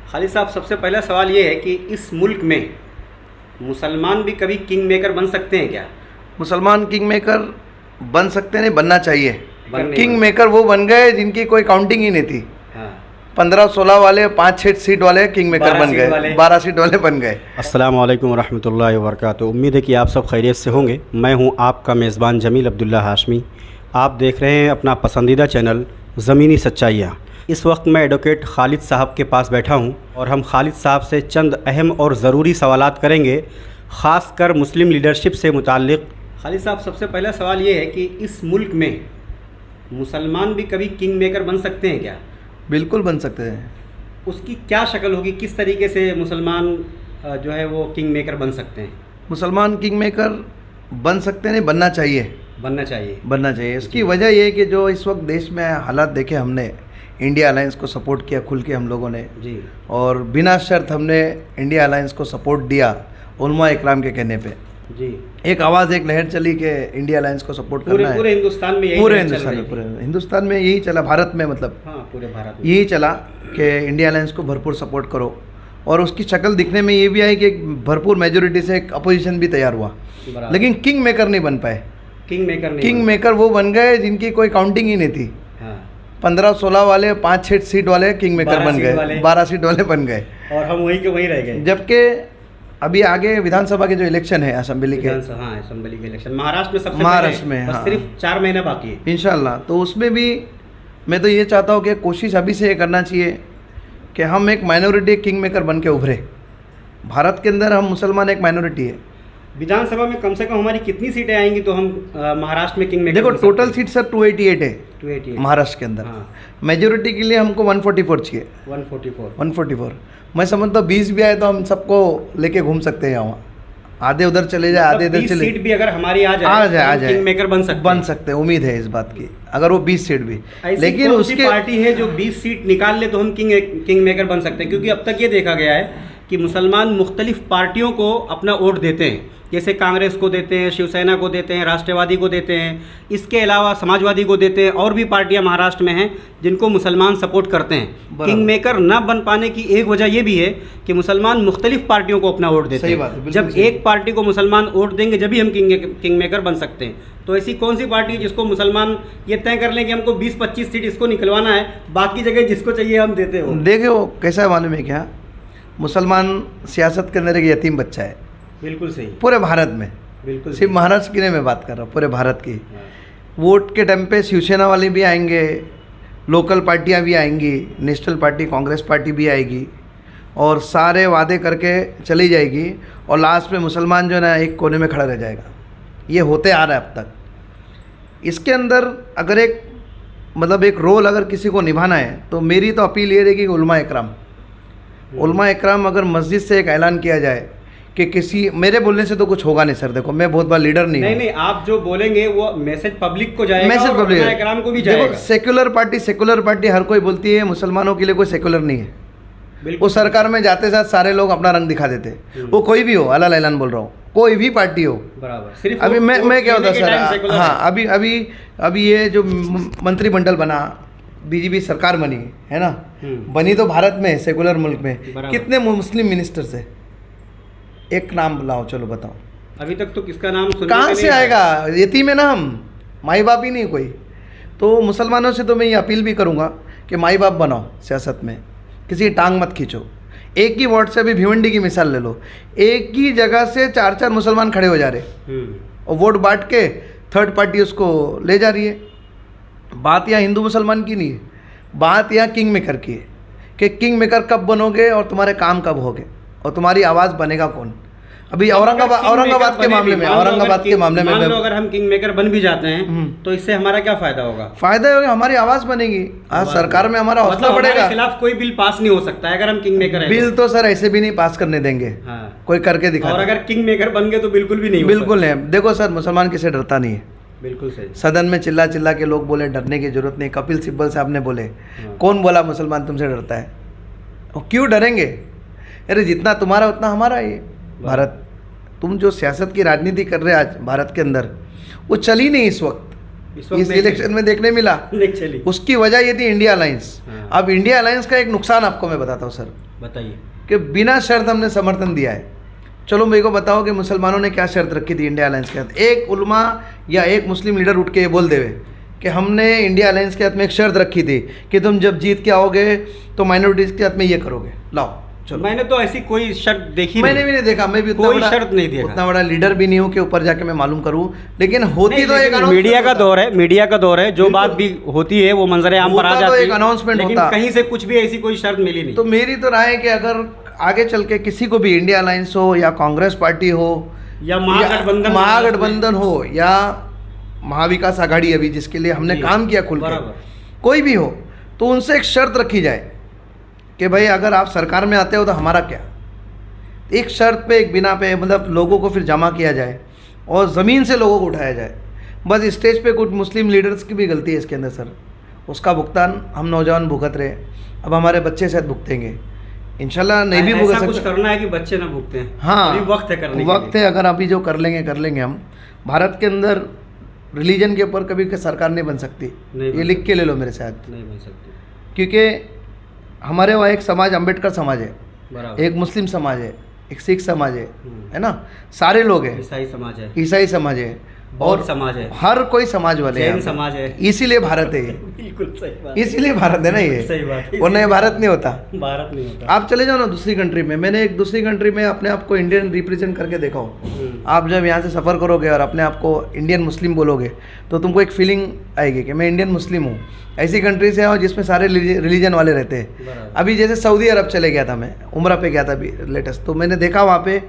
खालिद साहब, सबसे पहला सवाल ये है कि इस मुल्क में मुसलमान भी कभी किंग मेकर बन सकते हैं क्या? मुसलमान किंग मेकर बन सकते नहीं, बनना चाहिए। बनने किंग बन- मेकर वो बन गए जिनकी कोई काउंटिंग ही नहीं थी। हाँ। 15-16 वाले 5-6 सीट वाले किंग मेकर 12 बन सीट गए, वाले। 12 सीट वाले बन गए। अस्सलाम वालेकुम रहमतुल्लाहि व बरकातुहू। उम्मीद है कि आप सब खैरियत से होंगे। मैं हूं आपका मेज़बान जमील अब्दुल्ला हाशमी। आप देख रहे हैं अपना पसंदीदा चैनल ज़मीनी सच्चाइयाँ। इस वक्त मैं एडवोकेट खालिद साहब के पास बैठा हूं और हम खालिद साहब से चंद अहम और ज़रूरी सवालात करेंगे, ख़ास कर मुस्लिम लीडरशिप से मुताल्लिक़। खालिद साहब, सबसे पहला सवाल ये है कि इस मुल्क में मुसलमान भी कभी किंग मेकर बन सकते हैं क्या? बिल्कुल बन सकते हैं। उसकी क्या शक्ल होगी? किस तरीके से मुसलमान जो है वो किंग मेकर बन सकते हैं? मुसलमान किंग मेकर बन सकते नहीं, बनना चाहिए। बनना चाहिए। बनना चाहिए। इसकी वजह ये है कि जो इस वक्त देश में हालात देखे हमने, इंडिया अलायंस को सपोर्ट किया खुल के हम लोगों ने जी। और बिना शर्त हमने इंडिया अलायंस को सपोर्ट दिया उलमा इकराम के कहने पे। जी। एक आवाज़, एक लहर चली कि इंडिया अलायंस को सपोर्ट करना है। पूरे हिंदुस्तान में यही पूरे लहर चल हिंदुस्तान रही में, थी। पूरे हिंदुस्तान में यही चला, भारत में मतलब हाँ, पूरे भारत में यही चला कि इंडिया अलायंस को भरपूर सपोर्ट करो। और उसकी शक्ल दिखने में ये भी आई कि एक भरपूर मेजोरिटी से एक अपोजिशन भी तैयार हुआ, बराबर। लेकिन किंग मेकर नहीं बन पाए। किंग मेकर नहीं किंग बने। मेकर वो बन गए जिनकी कोई काउंटिंग ही नहीं थी। हाँ। 15-16 वाले 5-6 सीट वाले किंग मेकर 12 बन सीट गए, वाले। 12 सीट वाले बन गए। और हम वहीं के वहीं रह गए। जबकि अभी आगे विधानसभा के जो इलेक्शन है असेंबली के, हाँ, असेंबली के इलेक्शन महाराष्ट्र में सबसे महाराष्ट्र पहले, में, बस हाँ। सिर्फ 4 महीने बाकी है। इंशाल्लाह। तो उसमें भी मैं तो ये चाहता हूँ कि कोशिश अभी से ये करना चाहिए कि हम एक माइनॉरिटी किंग मेकर बन के उभरे। भारत के अंदर हम मुसलमान एक माइनॉरिटी है। विधानसभा में कम से कम हमारी कितनी सीटें आएंगी तो हम महाराष्ट्र में किंग मेकर देखो बन सकते टोटल हैं? सीट सर 288 है 288 महाराष्ट्र के अंदर। हाँ। मेजोरिटी के लिए हमको 144 चाहिए। 144। मैं समझता हूँ 20 भी आए तो हम सबको लेके घूम सकते हैं यहाँ। आधे उधर चले जाए, आधे इधर 20 चले सीट भी अगर हमारी आ आ जाए जाए तो हम किंग मेकर बन सकते हैं। उम्मीद है इस बात की, अगर वो 20 सीट भी। ऐसी लेकिन कौन सी उसके पार्टी है जो 20 सीट निकाल ले तो हम किंग मेकर बन सकते हैं? क्योंकि अब तक ये देखा गया है कि मुसलमान मुख्तलिफ पार्टियों को अपना वोट देते हैं, जैसे कांग्रेस को देते हैं, शिवसेना को देते हैं, राष्ट्रवादी को देते हैं, इसके अलावा समाजवादी को देते हैं, और भी पार्टियां महाराष्ट्र में हैं जिनको मुसलमान सपोर्ट करते हैं। किंग मेकर न बन पाने की एक वजह यह भी है कि मुसलमान मुख्तलिफ पार्टियों को अपना वोट देते सही बात है, हैं। बिल्कुल जब सही। एक पार्टी को मुसलमान वोट देंगे जब ही हम किंग मेकर बन सकते हैं। तो ऐसी कौन सी पार्टी है जिसको मुसलमान ये तय कर लें कि हमको 20-25 सीट इसको निकलवाना है, बाकी जगह जिसको चाहिए हम देते हो? देखे वो कैसा है मालूम है क्या, मुसलमान सियासत के अंदर एक यतीम बच्चा है बिल्कुल सही। पूरे भारत में। बिल्कुल सिर्फ महाराष्ट्र की नहीं मैं बात कर रहा हूँ, पूरे भारत की। वोट के टाइम पे शिवसेना वाले भी आएंगे, लोकल पार्टियाँ भी आएंगी, नेशनल पार्टी कांग्रेस पार्टी भी आएगी और सारे वादे करके चली जाएगी और लास्ट में मुसलमान जो है ना एक कोने में खड़ा रह जाएगा। ये होते आ रहा है अब तक। इसके अंदर अगर एक मतलब एक रोल अगर किसी को निभाना है तो मेरी तो अपील ये रहेगी कि उलमा इकराम अगर मस्जिद से एक ऐलान किया जाए कि किसी मेरे बोलने से तो कुछ होगा नहीं सर। देखो मैं बहुत बड़ा लीडर नहीं हूँ। नहीं, आप जो बोलेंगे वो मैसेज पब्लिक को जाएगा, मैसेज और पब्लिक उलमा इकराम को भी जाएगा। देखो सेकुलर पार्टी हर कोई बोलती है, मुसलमानों के लिए कोई सेकुलर नहीं है। बिल्कुल। वो सरकार में जाते साथ सारे लोग अपना रंग दिखा देते हैं। वो कोई भी हो, अल्लाह ऐलान बोल रहा हूँ, कोई भी पार्टी हो बराबर। सिर्फ अभी मैं क्या होता सर, सर, हाँ अभी ये जो मंत्रिमंडल बना, बीजेपी सरकार बनी है ना, बनी तो भारत में सेकुलर मुल्क में, कितने मुस्लिम मिनिस्टर्स है? एक नाम बुलाओ, चलो बताओ। अभी तक तो किसका नाम सुनने कहाँ में से नहीं आया। आएगा? यतीम है ना हम, माई बाप ही नहीं कोई। तो मुसलमानों से तो मैं ये अपील भी करूँगा कि माई बाप बनाओ सियासत में, किसी की टांग मत खींचो। एक ही वोट से, अभी भिवंडी की मिसाल ले लो, एक ही जगह से 4-4 मुसलमान खड़े हो जा रहे और वोट बांट के थर्ड पार्टी उसको ले जा रही है। बात यहाँ हिंदू मुसलमान की नहीं है, बात यहाँ किंग मेकर की है कि किंग मेकर कब बनोगे और तुम्हारे काम कब होगे और तुम्हारी आवाज़ बनेगा कौन। अभी औरंगाबाद के मामले में मान लो अगर हम किंग मेकर बन भी जाते हैं तो इससे हमारा क्या फायदा होगा? फायदा होगा, हमारी आवाज़ बनेगी। आज सरकार में हमारा हौसला बढ़ेगा। हमारे खिलाफ कोई बिल पास नहीं हो सकता है अगर हम किंग मेकर हैं। बिल तो सर ऐसे भी नहीं पास करने देंगे। हाँ। कोई करके दिखा। और अगर किंग मेकर बन गए तो बिल्कुल भी नहीं हो बिल्कुल नहीं। देखो सर, मुसलमान किसी डरता नहीं है। बिल्कुल सही। सदन में चिल्ला के लोग बोले डरने की जरूरत नहीं। कपिल सिब्बल साहब ने बोले, कौन बोला मुसलमान तुमसे डरता है? और क्यों डरेंगे? अरे जितना तुम्हारा उतना हमारा है ये भारत। तुम जो सियासत की राजनीति कर रहे हैं आज भारत के अंदर, वो चली नहीं इस वक्त। इस वक्त इस नहीं इलेक्शन में देखने मिला। नहीं चली। उसकी वजह ये थी इंडिया अलायंस। हाँ। अब इंडिया अलायंस का एक नुकसान आपको मैं बताता हूँ सर, बताइए। कि बिना शर्त हमने समर्थन दिया है। चलो मेरे को बताओ कि मुसलमानों ने क्या शर्त रखी थी इंडिया अलायंस के हाथ। एक उलमा या एक मुस्लिम लीडर उठ के ये बोल देवे कि हमने इंडिया अलायंस के हाथ में एक शर्त रखी थी कि तुम जब जीत के आओगे तो माइनॉरिटीज़ के हाथ में ये करोगे। लाओ चलो। मैंने तो ऐसी कोई शर्त देखी मैंने भी नहीं देखा, मैं भी कोई शर्त नहीं देखा। उतना बड़ा लीडर भी नहीं हूँ कि ऊपर जाके मैं मालूम करूँ, लेकिन होती तो एक मीडिया का दौर है, मीडिया का दौर है, जो बात भी होती है वो मंजरे आम पर आ जाती है, एक अनाउंसमेंट लेकिन होता। कहीं से कुछ भी ऐसी कोई शर्त मिली नहीं। तो मेरी तो राय है कि अगर आगे चल के किसी को भी इंडिया अलायंस हो या कांग्रेस पार्टी हो या महागठबंधन हो या महाविकास आघाड़ी अभी जिसके लिए हमने काम किया खुल के, कोई भी हो, तो उनसे एक शर्त रखी जाए कि भाई अगर आप सरकार में आते हो तो हमारा क्या। एक शर्त पे, एक बिना पे, मतलब लोगों को फिर जमा किया जाए और ज़मीन से लोगों को उठाया जाए। बस स्टेज पे कुछ मुस्लिम लीडर्स की भी गलती है इसके अंदर सर, उसका भुगतान हम नौजवान भुगत रहे, अब हमारे बच्चे शायद भुगतेंगे इंशाल्लाह। नहीं भी भुगत सकते, कुछ करना है कि बच्चे ना भुगते हैं। हाँ अभी वक्त है करने वक्त है, अगर अभी जो कर लेंगे हम। भारत के अंदर रिलीजन के ऊपर कभी सरकार नहीं बन सकती, ये लिख के ले लो मेरे साथ। नहीं बन सकती, क्योंकि हमारे वहाँ एक समाज अम्बेडकर समाज है, बराबर, एक मुस्लिम समाज है, एक सिख समाज है ना, सारे लोग हैं, ईसाई समाज है और समाज है, हर कोई समाज वाले हैं, समाज है, इसीलिए भारत है ये। बिल्कुल सही बात, इसीलिए भारत है ना ये, सही बात, वरना ये भारत नहीं होता। भारत नहीं होता। आप चले जाओ ना दूसरी कंट्री में, मैंने एक दूसरी कंट्री में अपने आप को इंडियन रिप्रेजेंट करके देखा हो। आप जब यहाँ से सफ़र करोगे और अपने आप को इंडियन मुस्लिम बोलोगे तो तुमको एक फीलिंग आएगी कि मैं इंडियन मुस्लिम हूँ। ऐसी कंट्री से आओ जिसमें सारे रिलीजन वाले रहते हैं। अभी जैसे सऊदी अरब चले गया था, मैं उम्रा पे गया था अभी लेटेस्ट, तो मैंने देखा वहाँ पे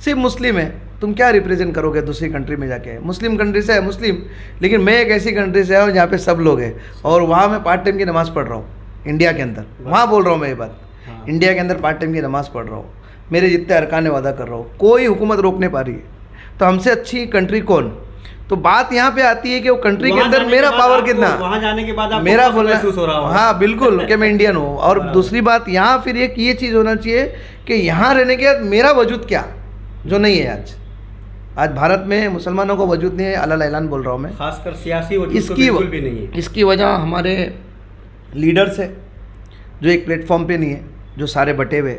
सिर्फ मुस्लिम है। तुम क्या रिप्रेजेंट करोगे दूसरी कंट्री में जाके? मुस्लिम कंट्री से है मुस्लिम, लेकिन मैं एक ऐसी कंट्री से आया हूँ जहाँ पे सब लोग हैं और वहाँ मैं पार्ट टाइम की नमाज़ पढ़ रहा हूँ इंडिया के अंदर। वहाँ बोल रहा हूँ मैं ये बात, इंडिया के अंदर पार्ट टाइम की नमाज़ पढ़ रहा हूँ, मेरे जितने अरकान वादा कर रहा हूँ, कोई हुकूमत रोक नहीं पा रही है। तो हमसे अच्छी कंट्री कौन? तो बात यहाँ पे आती है कि वो कंट्री के अंदर मेरा पावर कितना, वहाँ जाने के बाद मेरा बोलना महसूस हो रहा हो। हाँ बिल्कुल, कि मैं इंडियन हूँ। और दूसरी बात यहाँ फिर ये चीज़ होना चाहिए कि यहाँ रहने के बाद मेरा वजूद क्या, जो नहीं है आज भारत में मुसलमानों को वजूद नहीं है। अल्लाह ऐलान बोल रहा हूँ मैं, खासकर सियासी वजूद तो बिल्कुल भी नहीं है। इसकी वजह हमारे लीडर्स है जो एक प्लेटफॉर्म पे नहीं है, जो सारे बटे हुए,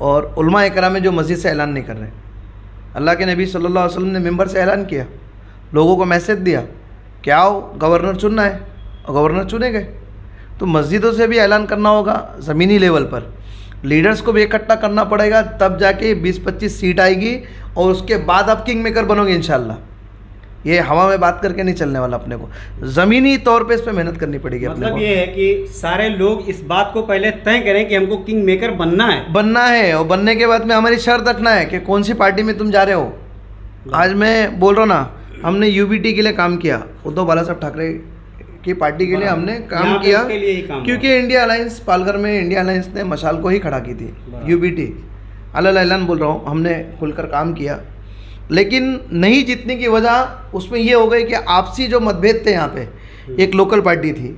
और उलमा इकराम में जो मस्जिद से ऐलान नहीं कर रहे। अल्लाह के नबी सल्लल्लाहु अलैहि वसल्लम ने मिंबर से ऐलान किया, लोगों को मैसेज दिया कि आओ गवर्नर चुनना है, और गवर्नर चुने गए। तो मस्जिदों से भी ऐलान करना होगा, ज़मीनी लेवल पर लीडर्स को भी इकट्ठा करना पड़ेगा, तब जाके 20-25 सीट आएगी और उसके बाद आप किंग मेकर बनोगे इंशाल्लाह। ये हवा में बात करके नहीं चलने वाला, अपने को ज़मीनी तौर पे इस पर मेहनत करनी पड़ेगी। मतलब ये है कि सारे लोग इस बात को पहले तय करें कि हमको किंग मेकर बनना है, और बनने के बाद में हमारी शर्त रखना है कि कौन सी पार्टी में तुम जा रहे हो। आज मैं बोल रहा हूँ ना, हमने यूबीटी के लिए काम किया, उद्धव बाला साहब ठाकरे की पार्टी के लिए हमने काम किया, क्योंकि इंडिया अलायंस पालघर में इंडिया अलायंस ने मशाल को ही खड़ा की थी। यूबीटी अल्लाह ऐलान बोल रहा हूँ, हमने खुलकर काम किया, लेकिन नहीं जीतने की वजह उसमें ये हो गई कि आपसी जो मतभेद थे यहाँ पे, एक लोकल पार्टी थी,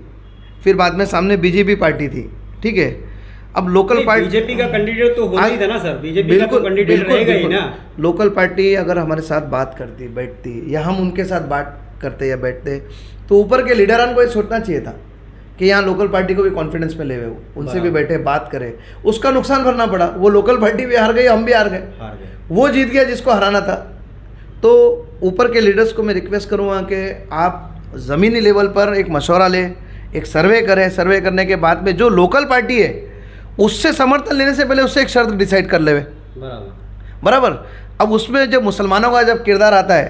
फिर बाद में सामने बीजेपी पार्टी थी, ठीक है। अब लोकल पार्टी, बीजेपी का कैंडिडेट तो होना ही था ना सर, बीजेपी का तो कैंडिडेट रहेगा ही ना। लोकल पार्टी अगर हमारे साथ बात करती, बैठती, या हम उनके साथ बात करते या बैठते, तो ऊपर के लीडरान को ये सोचना चाहिए था कि यहाँ लोकल पार्टी को भी कॉन्फिडेंस में ले हुए, उनसे भी बैठे बात करें। उसका नुकसान भरना पड़ा, वो लोकल पार्टी भी हार गई, हम भी हार गए, वो जीत गया जिसको हराना था। तो ऊपर के लीडर्स को मैं रिक्वेस्ट करूँगा कि आप ज़मीनी लेवल पर एक मशवरा लें, एक सर्वे करें, सर्वे करने के बाद में जो लोकल पार्टी है उससे समर्थन लेने से पहले उससे एक शर्त डिसाइड कर ले बराबर। अब उसमें जब मुसलमानों का जब किरदार आता है,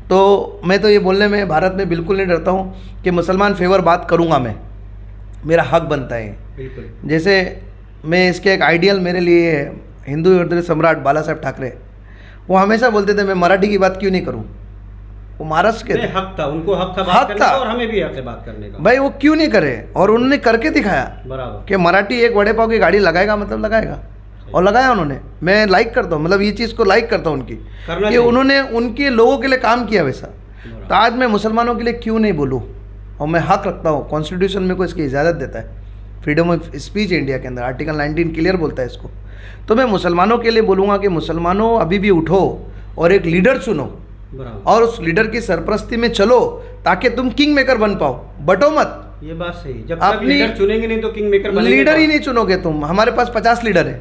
तो मैं तो ये बोलने में भारत में बिल्कुल नहीं डरता हूँ कि मुसलमान फेवर बात करूँगा, मैं, मेरा हक बनता है बिल्कुल। जैसे मैं इसके एक आइडियल मेरे लिए है, हिंदू हृदय सम्राट बाला साहब ठाकरे, वो हमेशा बोलते थे मैं मराठी की बात क्यों नहीं करूँ। वो महाराष्ट्र के हक था, उनको हक था बात करने का, और हमें भी हक है बात करने का। भाई वो क्यों नहीं करे, और उन्होंने करके दिखाया बराबर कि मराठी एक वड़े पाव की गाड़ी लगाएगा मतलब लगाएगा, और लगाया उन्होंने। मैं लाइक करता हूँ, मतलब ये चीज़ को लाइक करता हूँ उनकी, कि उन्होंने उनके लोगों के लिए काम किया वैसा। तो आज मैं मुसलमानों के लिए क्यों नहीं बोलूँ, और मैं हक रखता हूँ, कॉन्स्टिट्यूशन में को इसकी इजाज़त देता है, फ्रीडम ऑफ स्पीच इंडिया के अंदर आर्टिकल 19 क्लियर बोलता है इसको। तो मैं मुसलमानों के लिए बोलूँगा कि मुसलमानों अभी भी उठो और एक लीडर चुनो बराबर। और उस लीडर की सरपरस्ती में चलो ताकि तुम किंग मेकर बन पाओ, बटो मत। ये बात सही। जब तक अपनी लीडर चुनेंगे नहीं तो किंग मेकर बनेंगे लीडर ही कहाँ? नहीं चुनोगे तुम। हमारे पास 50 लीडर है,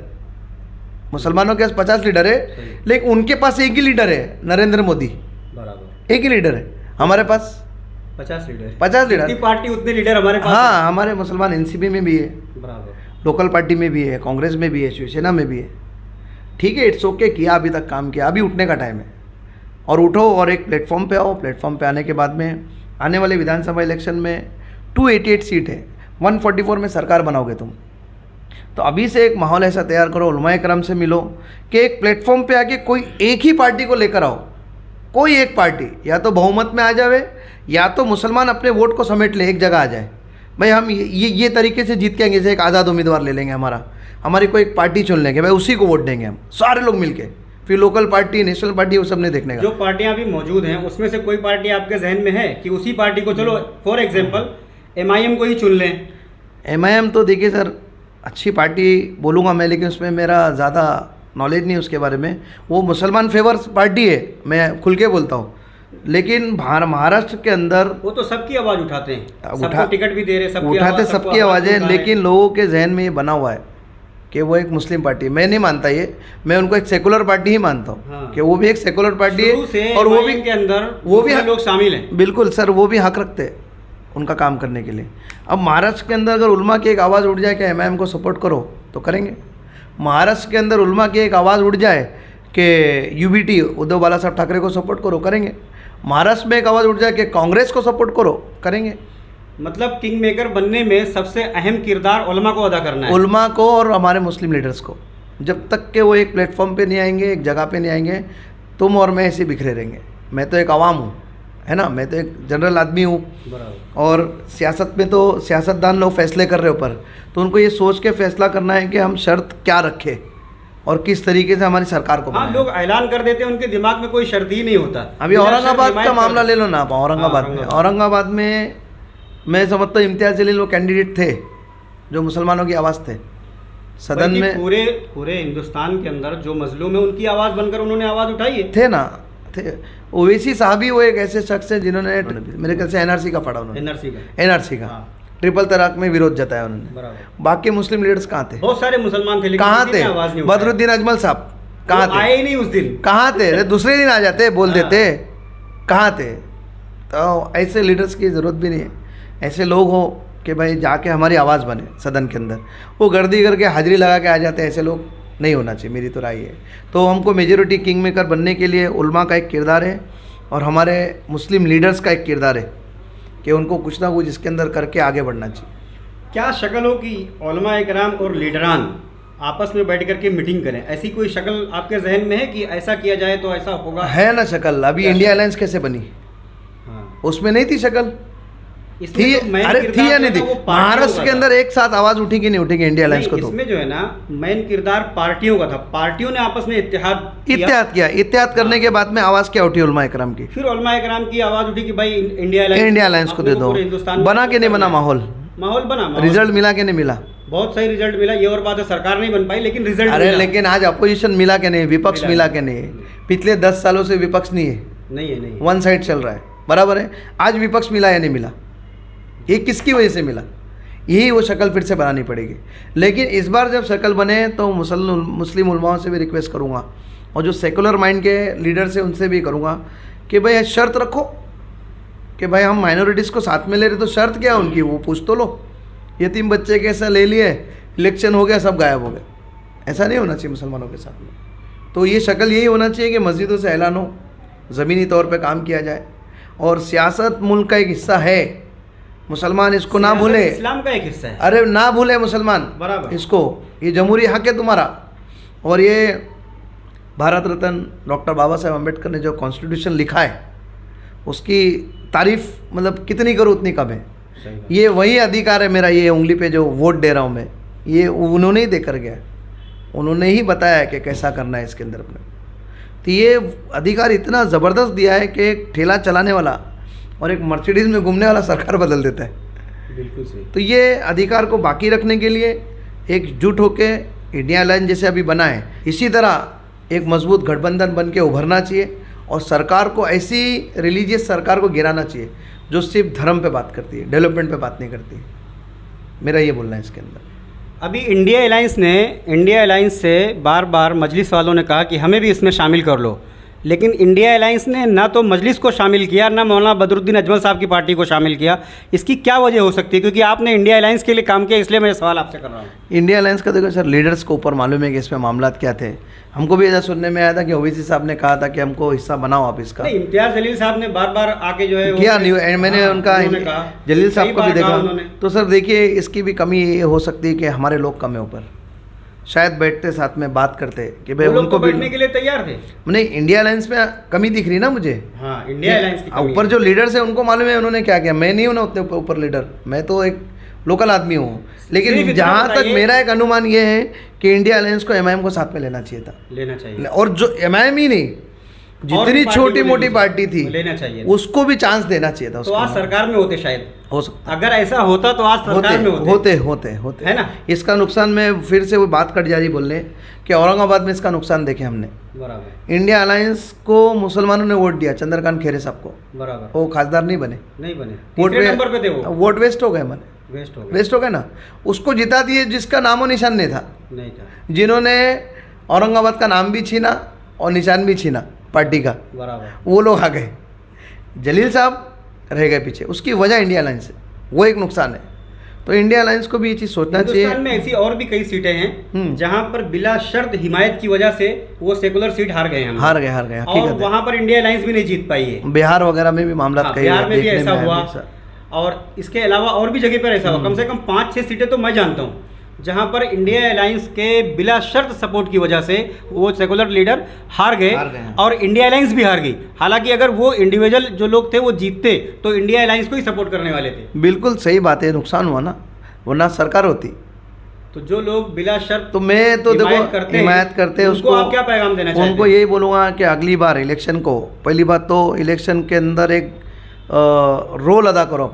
मुसलमानों के पास 50 लीडर है, सही। लेकिन उनके पास एक ही लीडर है, नरेंद्र मोदी। बराबर। एक ही लीडर है। हमारे पास 50 लीडर। 50 लीडर। जितनी पार्टी उतने लीडर हमारे पास हाँ, हमारे मुसलमान एनसीपी में भी है, है। बराबर। लोकल पार्टी में भी है, कांग्रेस में भी है, शिवसेना में भी है। ठीक है, इट्स ओके, किया अभी तक काम किया, अभी उठने का टाइम है। और उठो और एक प्लेटफॉर्म पे आओ। प्लेटफॉर्म पे आने के बाद में आने वाले विधानसभा इलेक्शन में 288 सीट है, 144 में सरकार बनाओगे तुम। तो अभी से एक माहौल ऐसा तैयार करो, उलमाए करम से मिलो कि एक प्लेटफॉर्म पे आके कोई एक ही पार्टी को लेकर आओ। कोई एक पार्टी या तो बहुमत में आ जावे या तो मुसलमान अपने वोट को समेट ले, एक जगह आ जाए। भाई हम ये तरीके से जीत के आएंगे, जैसे एक आज़ाद उम्मीदवार ले लेंगे, हमारी कोई एक पार्टी चुन लेंगे, भाई उसी को वोट देंगे हम सारे लोग मिलके। फिर लोकल पार्टी, नेशनल पार्टी, वो सब नहीं देखने का। जो पार्टियां अभी मौजूद हैं उसमें से कोई पार्टी आपके जहन में है कि उसी पार्टी को, चलो फॉर एग्जांपल एमआईएम को ही चुन लें? एमआईएम तो देखिए सर, अच्छी पार्टी बोलूँगा मैं, लेकिन उसमें मेरा ज़्यादा नॉलेज नहीं उसके बारे में। वो मुसलमान फेवर्स पार्टी है, मैं खुल के बोलता हूँ। लेकिन महाराष्ट्र के अंदर वो तो सबकी आवाज़ उठाते हैं, सबको टिकट भी दे रहे, उठाते सबकी आवाज़ें, लेकिन लोगों के जहन में ये बना हुआ है कि वो एक मुस्लिम पार्टी है। मैं नहीं मानता ये, मैं उनको एक सेकुलर पार्टी ही मानता हूँ। हाँ। कि वो भी एक सेकुलर पार्टी है और वो भी के अंदर वो भी लोग शामिल हैं। बिल्कुल सर, वो भी हक रखते हैं उनका काम करने के लिए। अब महाराष्ट्र के अंदर अगर उल्मा की एक आवाज़ उठ जाए कि एमआईएम को सपोर्ट करो तो करेंगे। महाराष्ट्र के अंदर उल्मा की एक आवाज़ उठ जाए कि यूबीटी, उद्धव बाला साहब ठाकरे को सपोर्ट करो, करेंगे। महाराष्ट्र में एक आवाज़ उठ जाए कि कांग्रेस को सपोर्ट करो, करेंगे। मतलब किंग मेकर बनने में सबसे अहम किरदार उलमा को अदा करना है। उलमा को और हमारे मुस्लिम लीडर्स को। जब तक के वो एक प्लेटफॉर्म पे नहीं आएंगे, एक जगह पे नहीं आएंगे, तुम और मैं ऐसे बिखरे रहेंगे। मैं तो एक आवाम हूँ, है ना, मैं तो एक जनरल आदमी हूँ। और सियासत में तो सियासतदान लोग फैसले कर रहे ऊपर, तो उनको ये सोच के फैसला करना है कि हम शर्त क्या रखें और किस तरीके से हमारी सरकार को। हाँ, लोग ऐलान कर देते हैं, उनके दिमाग में कोई शर्त ही नहीं होता। अभी औरंगाबाद का मामला ले लो ना, आप औरंगाबाद में मैं समझता हूँ इम्तियाज़ जलील वो कैंडिडेट थे जो मुसलमानों की आवाज़ थे सदन में। पूरे हिंदुस्तान के अंदर जो मजलूम है उनकी आवाज़ बनकर उन्होंने आवाज़ उठाई है। थे ना, थे। ओवैसी साहब ही वो एक ऐसे शख्स है जिन्होंने मेरे ख्याल से एनआरसी का पढ़ा उन्होंने, एनआरसी का ट्रिपल तलाक में विरोध जताया उन्होंने। बाकी मुस्लिम लीडर्स कहाँ थे? बहुत सारे मुसलमान थे, कहाँ थे? बदरुद्दीन अजमल साहब कहाँ थे? आए ही नहीं उस दिन। कहाँ थे? दूसरे दिन आ जाते, बोल देते, कहाँ थे? तो ऐसे लीडर्स की ज़रूरत भी नहीं है। ऐसे लोग हो कि भाई जाके हमारी आवाज़ बने सदन के अंदर, वो गर्दी करके हाजिरी लगा के आ जाते हैं, ऐसे लोग नहीं होना चाहिए, मेरी तो राय है। तो हमको मेजॉरिटी किंग मेकर बनने के लिए उलमा का एक किरदार है और हमारे मुस्लिम लीडर्स का एक किरदार है कि उनको कुछ ना कुछ इसके अंदर करके आगे बढ़ना चाहिए। क्या शक्ल हो कि उलमा इकराम और लीडरान आपस में बैठ करके मीटिंग करें? ऐसी कोई शक्ल आपके जहन में है कि ऐसा किया जाए तो ऐसा होगा? है ना शक्ल। अभी इंडिया अलायंस कैसे बनी? हाँ। उसमें नहीं थी शक्ल? थी, अरे थी या नहीं थी? महाराष्ट्र के अंदर एक साथ आवाज उठी कि नहीं उठेगी इंडिया अलायंस को? तो इसमें जो है ना मेन किरदार पार्टियों का था। पार्टियों ने आपस में इत्तेहाद किया। इत्तेहाद करने के बाद में आवाज क्या उठी उलमा इकराम की? फिर उलमा इकराम की आवाज उठी कि भाई इंडिया अलायंस को दे दो। बना के नहीं बना माहौल बना? रिजल्ट मिला के नहीं मिला? बहुत सही रिजल्ट मिला। ये और बात है, सरकार नहीं बन पाई लेकिन रिजल्ट अरे लेकिन आज अपोजिशन मिला के नहीं, विपक्ष मिला के नहीं? पिछले 10 सालों से विपक्ष नहीं है, वन साइड चल रहा है, बराबर है। आज विपक्ष मिला या नहीं मिला? ये किसकी वजह से मिला? यही वो शक्ल फिर से बनानी पड़ेगी। लेकिन इस बार जब शक्ल बने तो मुस्लिम उलमाओं से भी रिक्वेस्ट करूँगा और जो सेकुलर माइंड के लीडर से उनसे भी करूँगा कि भाई शर्त रखो कि भाई हम माइनॉरिटीज़ को साथ में ले रहे, तो शर्त क्या है उनकी वो पूछ तो लो। यतीम बच्चे कैसा ले लिए, इलेक्शन हो गया, सब गायब हो गए, ऐसा नहीं होना चाहिए मुसलमानों के साथ में। तो ये शक्ल यही होना चाहिए कि मस्जिदों से ऐलान हो, ज़मीनी तौर पे काम किया जाए। और सियासत मुल्क का एक हिस्सा है, मुसलमान इसको ना भूले, इस्लाम का एक हिस्सा है। अरे ना भूले मुसलमान बराबर इसको, ये जमहूरी हक है तुम्हारा। और ये भारत रत्न डॉक्टर बाबा साहेब अम्बेडकर ने जो कॉन्स्टिट्यूशन लिखा है उसकी तारीफ़ मतलब कितनी करूँ उतनी कम है। ये वही अधिकार है मेरा, ये उंगली पे जो वोट दे रहा हूँ मैं, ये उन्होंने ही देकर गया, उन्होंने ही बताया कि कैसा करना है इसके अंदर अपने। तो ये अधिकार इतना ज़बरदस्त दिया है कि एक ठेला चलाने वाला और एक मर्सिडीज़ में घूमने वाला सरकार बदल देता है। बिल्कुल सही। तो ये अधिकार को बाकी रखने के लिए एकजुट होकर इंडिया अलायंस जैसे अभी बना है, इसी तरह एक मजबूत गठबंधन बन के उभरना चाहिए और सरकार को ऐसी रिलीजियस सरकार को गिराना चाहिए जो सिर्फ धर्म पे बात करती है, डेवलपमेंट पे बात नहीं करती। मेरा ये बोलना है इसके अंदर। अभी इंडिया अलायंस से बार बार मजलिस वालों ने कहा कि हमें भी इसमें शामिल कर लो, लेकिन इंडिया अलायंस ने ना तो मजलिस को शामिल किया, ना मौलाना बदरुद्दीन अजमल साहब की पार्टी को शामिल किया। इसकी क्या वजह हो सकती है? क्योंकि आपने इंडिया अलायंस के लिए काम किया, इसलिए मैं सवाल आपसे कर रहा हूँ। इंडिया अलायंस का देखो सर, लीडर्स को ऊपर मालूम है कि इसमें मामला क्या थे। हमको भी ऐसा सुनने में आया था कि ओवैसी साहब ने कहा था कि हमको हिस्सा बनाओ आप इसका। इम्तियाज जलील साहब ने बार बार आके जो है किया नहीं, मैंने उनका जलील साहब को भी देखा। तो सर देखिए, इसकी भी कमी ये हो सकती है कि हमारे लोग कम है ऊपर, शायद बैठते साथ में बात करते कि भाई उनको बैठने के लिए तैयार थे। नहीं, इंडिया अलायंस में कमी दिख रही ना मुझे। हाँ, इंडिया अलायंस की ऊपर जो लीडर्स है उनको मालूम है उन्होंने क्या किया। मैं नहीं हूँ ना उतने ऊपर लीडर, मैं तो एक लोकल आदमी हूँ। लेकिन जहाँ तक मेरा एक अनुमान ये है कि इंडिया अलायंस को एमआईएम को साथ में लेना चाहिए। और जो एमआईएम ही नहीं, जितनी छोटी मोटी पार्टी थी लेना चाहिए, उसको भी चांस देना चाहिए था। तो आज सरकार में होते, शायद हो सकता, अगर ऐसा होता तो आज सरकार में होते है ना। इसका नुकसान में फिर से वो बात कट जा रही बोलने कि औरंगाबाद में इसका नुकसान देखे हमने। बराबर। इंडिया अलायंस को मुसलमानों ने वोट दिया, चंद्रकांत खैरे साहब को। बराबर। वो खासदार नहीं बने। वोट वेस्ट हो गए, वेस्ट हो गए ना। उसको जिता दिए जिसका नामो निशान नहीं था, जिन्होंने औरंगाबाद का नाम भी छीना और निशान भी छीना पार्टी का। बराबर। वो लोग आ गए, जलील साहब रह गए पीछे। उसकी वजह इंडिया अलायंस है, वो एक नुकसान है। तो इंडिया अलायंस को भी ये चीज़ सोचना चाहिए। हिंदुस्तान में ऐसी और भी कई सीटें हैं जहां पर बिला शर्त हिमायत की वजह से वो सेकुलर सीट हार गए हैं। हार गए और वहां पर इंडिया अलायंस भी नहीं जीत पाई है। बिहार वगैरह में भी मामला बिहार में भी ऐसा हुआ, और इसके अलावा और भी जगह पर ऐसा हुआ। कम से कम 5-6 सीटें तो मैं जानता हूँ जहां पर इंडिया अलायंस के बिला शर्त सपोर्ट की वजह से वो सेकुलर लीडर हार गए और इंडिया अलायंस भी हार गई। हालांकि अगर वो इंडिविजुअल जो लोग थे वो जीतते तो इंडिया अलायंस को ही सपोर्ट करने वाले थे। बिल्कुल सही बात है, नुकसान हुआ ना, वरना सरकार होती। तो जो लोग बिला शर्त तो मैं तो देखो हिमायत करते हैं उसको, आप क्या पैगाम देना चाहते हैं? उनको यही बोलूँगा कि अगली बार इलेक्शन को, पहली बात तो इलेक्शन के अंदर एक रोल अदा करो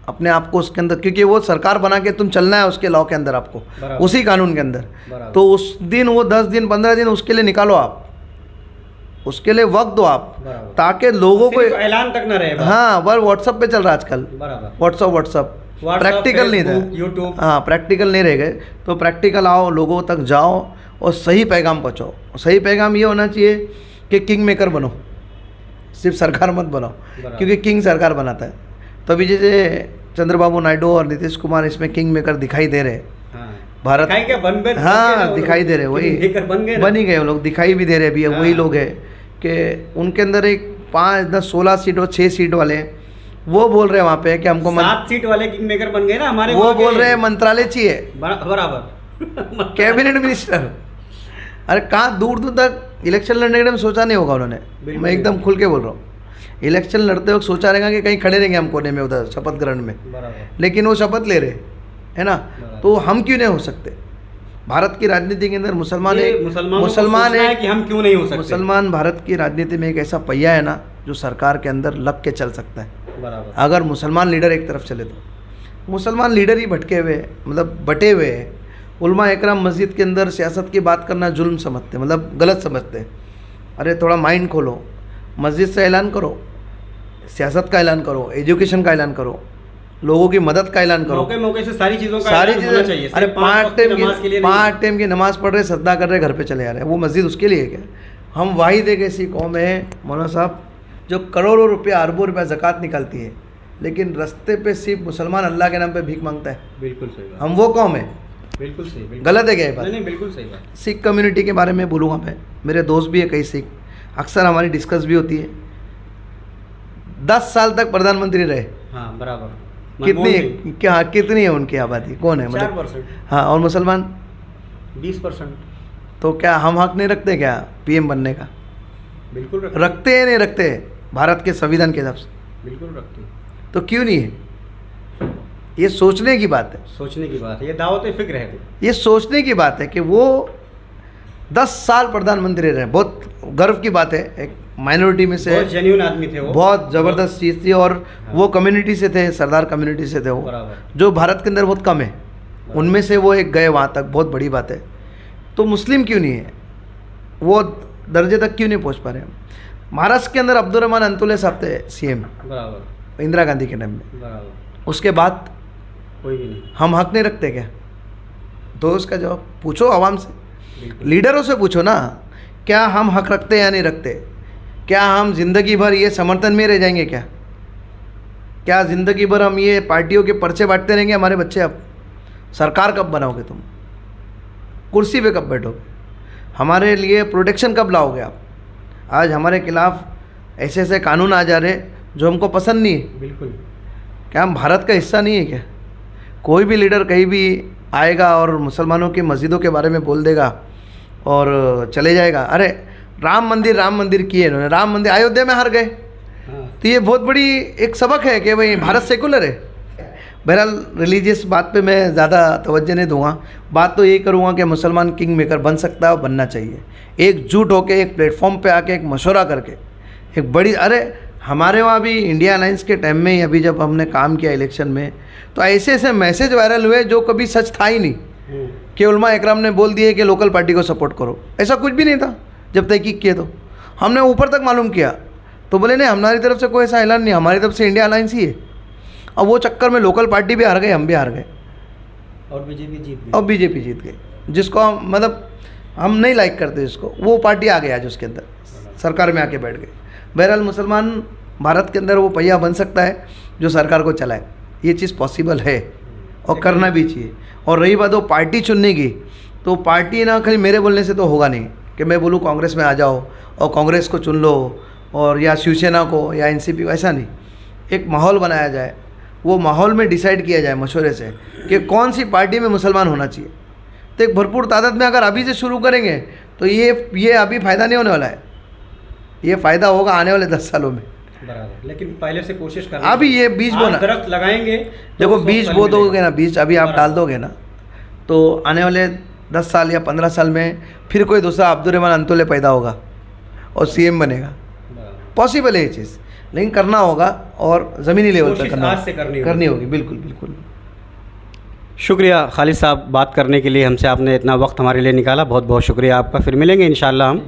अपने आप को उसके अंदर, क्योंकि वो सरकार बना के तुम चलना है उसके लॉ के अंदर, आपको उसी कानून के अंदर। तो उस दिन वो 10 दिन 15 दिन उसके लिए निकालो, आप उसके लिए वक्त दो आप, ताकि लोगों को ऐलान तक ना रहे। हाँ, वह व्हाट्सअप पे चल रहा है आजकल, व्हाट्सअप प्रैक्टिकल नहीं था। यूट्यूब, हाँ, प्रैक्टिकल नहीं रह गए। तो प्रैक्टिकल आओ, लोगों तक जाओ और सही पैगाम पहुँचाओ। सही पैगाम ये होना चाहिए कि किंग मेकर बनो, सिर्फ सरकार मत बनाओ, क्योंकि किंग सरकार बनाता है। तो अभी जैसे चंद्रबाबू नायडू और नीतीश कुमार इसमें किंग मेकर दिखाई दे रहे भारत। हाँ, दिखाई दे रहे, वही बन ही गए वो लोग, दिखाई भी दे रहे अभी। वही लोग हैं कि उनके अंदर एक 5-16 सीट और 6 सीट वाले, वो बोल रहे हैं वहाँ पे कि हमको 7 सीट वाले किंग मेकर बन गए ना हमारे। वो बोल रहे हैं मंत्रालय चाहिए, बराबर, कैबिनेट मिनिस्टर। अरे कहाँ दूर तक इलेक्शन लड़ने के टाइम सोचा नहीं होगा उन्होंने। मैं एकदम खुल के बोल रहा हूँ, इलेक्शन लड़ते वक्त सोचा रहेगा कि कहीं खड़े रहेंगे हम कोने में उधर शपथ ग्रहण में, लेकिन वो शपथ ले रहे है ना। तो हम क्यों नहीं हो सकते? भारत की राजनीति के अंदर मुसलमान है कि हम क्यों नहीं हो सकते। मुसलमान भारत की राजनीति में एक ऐसा पहिया है ना जो सरकार के अंदर लग के चल सकता है। अगर मुसलमान लीडर एक तरफ चले तो मुसलमान लीडर ही भटके हुए, मतलब बटे हुए हैं। उलमा इकराम मस्जिद के अंदर सियासत की बात करना जुल्म समझते, मतलब गलत समझते। अरे थोड़ा माइंड खोलो, मस्जिद से ऐलान करो, सियासत का ऐलान करो, एजुकेशन का ऐलान करो, लोगों की मदद का ऐलान करो। मौके से सारी चीज़ों का होना चाहिए। अरे 5 टाइम की नमाज पढ़ रहे, सद्दा कर रहे, घर पे चले आ रहे हैं, वो मस्जिद उसके लिए है क्या? हम वाहिद एक ऐसी कौम है मौलाना साहब जो करोड़ों रुपया, अरबों रुपया ज़कात निकालती है, लेकिन रास्ते पे सिर्फ मुसलमान अल्लाह के नाम पे भीख मांगता है। बिल्कुल सही बात। हम वो कौम है। बिल्कुल सही। गलत है क्या ये बात? नहीं, बिल्कुल सही बात। सिख कम्युनिटी के बारे में बोलूँगा मैं, मेरे दोस्त भी है कई सिख, अक्सर हमारी डिस्कस भी होती है। 10 साल तक प्रधानमंत्री रहे। हाँ, बराबर। कितनी है उनकी आबादी? कौन है? 4%। हाँ, और मुसलमान 20%। तो क्या हम हक नहीं रखते क्या पीएम बनने का? बिल्कुल रखते हैं। नहीं रखते? भारत के संविधान के हिसाब से बिल्कुल रखते। तो क्यों नहीं है? ये सोचने की बात है। सोचने की बात है, ये दावत फिक्र है। ये सोचने की बात है कि वो 10 साल प्रधानमंत्री रहे। बहुत गर्व की बात है, एक माइनॉरिटी में से, बहुत जेन्युइन आदमी थे वो, बहुत ज़बरदस्त चीज़ थी। और वो कम्युनिटी से थे, सरदार कम्युनिटी से थे वो, जो भारत के अंदर बहुत कम है। उनमें से वो एक गए वहाँ तक, बहुत बड़ी बात है। तो मुस्लिम क्यों नहीं है? वो दर्जे तक क्यों नहीं पहुँच पा रहे? महाराष्ट्र के अंदर अब्दुर्रहमान अंतुले साहब थे सीएम बराबर इंदिरा गांधी के टाइम में, बराबर उसके बाद कोई भी नहीं। हम हक नहीं रखते क्या? तो उसका जवाब पूछो आवाम से, बिल्कुल। लीडरों से पूछो ना, क्या हम हक रखते या नहीं रखते? क्या हम ज़िंदगी भर ये समर्थन में रह जाएंगे क्या? क्या ज़िंदगी भर हम ये पार्टियों के पर्चे बांटते रहेंगे? हमारे बच्चे अब सरकार कब बनाओगे तुम? कुर्सी पे कब बैठोगे? हमारे लिए प्रोटेक्शन कब लाओगे आप? आज हमारे खिलाफ ऐसे ऐसे कानून आ जा रहे जो हमको पसंद नहीं है। बिल्कुल। क्या हम भारत का हिस्सा नहीं है क्या? कोई भी लीडर कहीं भी आएगा और मुसलमानों की मस्जिदों के बारे में बोल देगा और चले जाएगा। अरे राम मंदिर किए इन्होंने, राम मंदिर अयोध्या में हार गए। तो ये बहुत बड़ी एक सबक है कि भाई भारत सेकुलर है। बहरहाल रिलीजियस बात पे मैं ज़्यादा तवज्जो नहीं दूंगा, बात तो यही करूँगा कि मुसलमान किंग मेकर बन सकता है और बनना चाहिए। एकजुट होकर एक प्लेटफॉर्म पे आके एक मशवरा करके एक बड़ी, अरे हमारे वहाँ भी इंडिया अलायंस के टाइम में ही अभी जब हमने काम किया इलेक्शन में, तो ऐसे ऐसे मैसेज वायरल हुए जो कभी सच था ही नहीं कि उलमा इकराम ने बोल दिए कि लोकल पार्टी को सपोर्ट करो। ऐसा कुछ भी नहीं था जब तहकीक किए तो हमने ऊपर तक मालूम किया, तो बोले नहीं हमारी तरफ से कोई ऐसा ऐलान नहीं, हमारी तरफ से इंडिया अलायंस ही है। अब वो चक्कर में लोकल पार्टी भी हार गए, हम भी हार गए और बीजेपी जीत गई। और बीजेपी जीत गई, जिसको मतलब हम नहीं लाइक करते, जिसको वो पार्टी आ गया आज उसके अंदर सरकार में आके बैठ गए। बहरहाल मुसलमान भारत के अंदर वो पहिया बन सकता है जो सरकार को चलाए, ये चीज़ पॉसिबल है और करना भी चाहिए। और रही बात वो पार्टी चुनने की, तो पार्टी ना खाली मेरे बोलने से तो होगा नहीं कि मैं बोलूँ कांग्रेस में आ जाओ और कांग्रेस को चुन लो और या शिवसेना को या एनसीपी को, ऐसा नहीं। एक माहौल बनाया जाए, वो माहौल में डिसाइड किया जाए मशवरे से कि कौन सी पार्टी में मुसलमान होना चाहिए। तो एक भरपूर तादाद में अगर अभी से शुरू करेंगे तो ये अभी फ़ायदा नहीं होने वाला है, ये फ़ायदा होगा आने वाले 10 सालों में। बराबर, लेकिन पहले से कोशिश करना। अभी ये बीज बोना, दरख्त लगाएंगे देखो बीज बो दोगे ना, बीज अभी आप डाल दोगे ना, तो आने वाले 10 साल या 15 साल में फिर कोई दूसरा अब्दुर्रहमान अंतुले पैदा होगा और सीएम बनेगा। पॉसिबल है ये चीज़, लेकिन करना होगा और ज़मीनी लेवल पर करनी होगी। बिल्कुल बिल्कुल। शुक्रिया खालिद साहब, बात करने के लिए हमसे आपने इतना वक्त हमारे लिए निकाला, बहुत बहुत शुक्रिया आपका। फिर मिलेंगे इंशाअल्लाह हम।